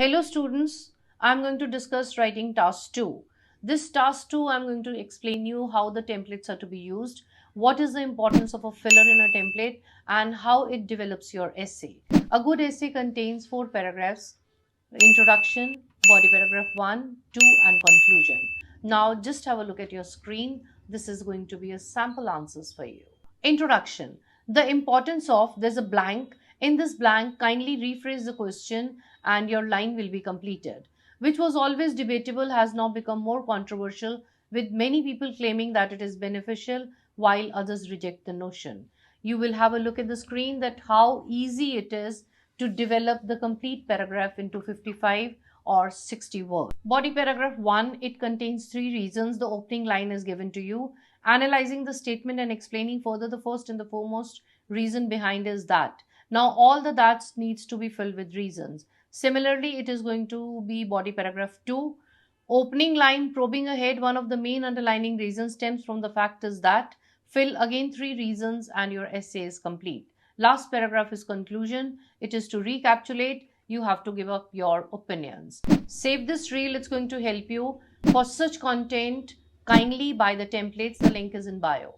Hello students, I'm going to discuss writing task 2. This task 2, I'm going to explain you how the templates are to be used, what is the importance of a filler in a template, and how it develops your essay. A good essay contains 4 paragraphs: introduction, body paragraph 1, 2 and conclusion. Now just have a look at your screen. This is going to be a sample answers for you. Introduction. The importance of there's a blank. In this blank, kindly rephrase the question and your line will be completed. Which was always debatable has now become more controversial, with many people claiming that it is beneficial while others reject the notion. You will have a look at the screen that how easy it is to develop the complete paragraph into 55 or 60 words. Body paragraph 1, it contains 3 reasons. The opening line is given to you. Analyzing the statement and explaining further, the first and the foremost reason behind is that. Now all the that's needs to be filled with reasons. Similarly, it is going to be body paragraph 2. Opening line, probing ahead, one of the main underlining reasons stems from the fact is that. Fill again 3 reasons and your essay is complete. Last paragraph is conclusion. It is to recapitulate. You have to give up your opinions. Save this reel. It's going to help you. For such content, kindly buy the templates. The link is in bio.